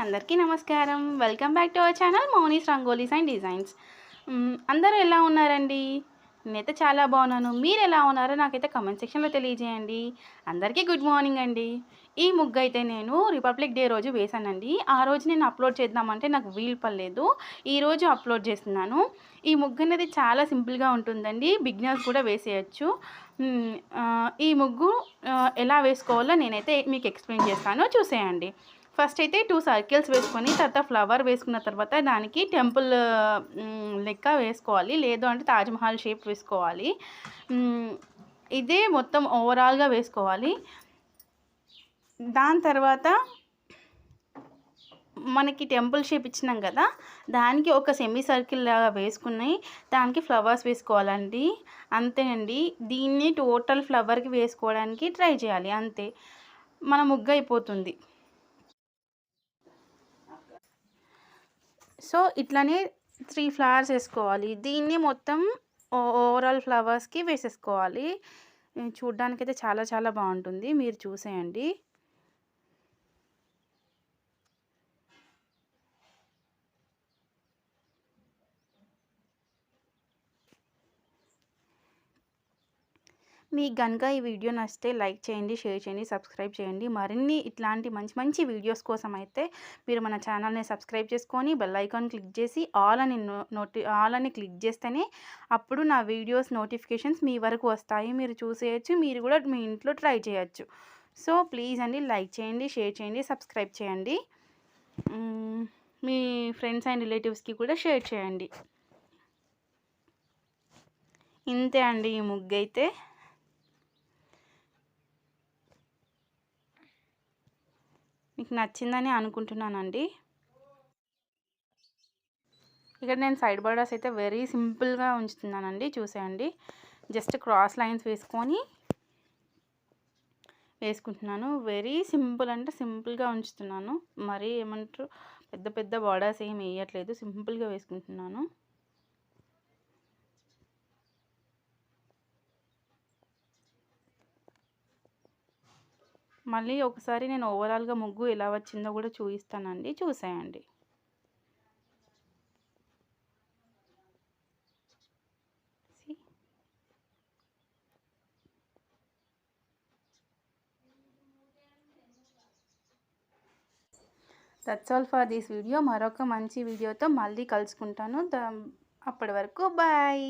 అందరికీ నమస్కారం. Welcome back to our channel Mouni's rangolis and designs. అందరూ ఎలా ఉన్నారండి? నేనైతే చాలా బాగున్నాను. మీరు ఎలా ఉన్నారో నాకైతే కమెంట్ సెక్షన్లో తెలియజేయండి. అందరికీ గుడ్ మార్నింగ్ అండి. ఈ ముగ్గు అయితే నేను రిపబ్లిక్ డే రోజు వేశానండి. ఆ రోజు నేను అప్లోడ్ చేద్దామంటే నాకు వీలు పడలేదు. ఈరోజు అప్లోడ్ చేస్తున్నాను. ఈ ముగ్గు అనేది చాలా సింపుల్గా ఉంటుందండి. బిగినర్స్ కూడా వేసేయచ్చు. ఈ ముగ్గు ఎలా వేసుకోవాలో నేనైతే మీకు ఎక్స్ప్లెయిన్ చేస్తాను, చూసేయండి. ఫస్ట్ అయితే 2 సర్కిల్స్ వేసుకొని తర్వాత ఫ్లవర్ వేసుకున్న తర్వాత దానికి టెంపుల్ లెక్క వేసుకోవాలి, లేదు అంటే తాజ్‌మహల్ షేప్ వేసుకోవాలి. ఇదే మొత్తం ఓవరాల్‌గా వేసుకోవాలి. దాని తర్వాత మనకి టెంపుల్ షేప్ ఇచ్చినాం కదా, దానికి ఒక సెమీ సర్కిల్ లాగా వేసుకుని దానికి ఫ్లవర్స్ వేసుకోవాలండి. అంతే అండి. దీన్ని టోటల్ ఫ్లవర్కి వేసుకోవడానికి ట్రై చేయాలి, అంతే మన ముగ్గు అయిపోతుంది. సో ఇట్లానే 3 ఫ్లవర్స్ వేసుకోవాలి. దీన్ని మొత్తం ఓవరాల్ ఫ్లవర్స్కి వేసేసుకోవాలి. చూడ్డానికైతే చాలా చాలా బాగుంటుంది, మీరు చూసేయండి. మీకు కనుక ఈ వీడియో నచ్చితే లైక్ చేయండి, షేర్ చేయండి, సబ్స్క్రైబ్ చేయండి. మరిన్ని ఇట్లాంటి మంచి మంచి వీడియోస్ కోసం అయితే మీరు మన ఛానల్ని సబ్స్క్రైబ్ చేసుకొని బెల్ ఐకాన్ క్లిక్ చేసి ఆల్ అని క్లిక్ చేస్తేనే అప్పుడు నా వీడియోస్ నోటిఫికేషన్స్ మీ వరకు వస్తాయి, మీరు చూసేయచ్చు, మీరు కూడా మీ ఇంట్లో ట్రై చేయొచ్చు. సో ప్లీజ్ అండి, లైక్ చేయండి, షేర్ చేయండి, సబ్స్క్రైబ్ చేయండి. మీ ఫ్రెండ్స్ అండ్ రిలేటివ్స్కి కూడా షేర్ చేయండి. ఇంతే అండి ఈ ముగ్గు అయితే. మీకు నచ్చిందని అనుకుంటున్నానండి. ఇక్కడ నేను సైడ్ బార్డర్స్ అయితే వెరీ సింపుల్గా ఉంచుతున్నానండి, చూసేయండి. జస్ట్ క్రాస్ లైన్స్ వేసుకుంటున్నాను. వెరీ సింపుల్ అంటే సింపుల్గా ఉంచుతున్నాను. మరీ ఏమంటారు, పెద్ద పెద్ద బార్డర్స్ ఏమి వేయట్లేదు, సింపుల్గా వేసుకుంటున్నాను. మళ్ళీ ఒకసారి నేను ఓవరాల్గా ముగ్గు ఎలా వచ్చిందో కూడా చూపిస్తానండి, చూసేయండి. That's all for this video. మరొక మంచి వీడియోతో మళ్ళీ కలుసుకుంటాను. అప్పటి వరకు బాయ్.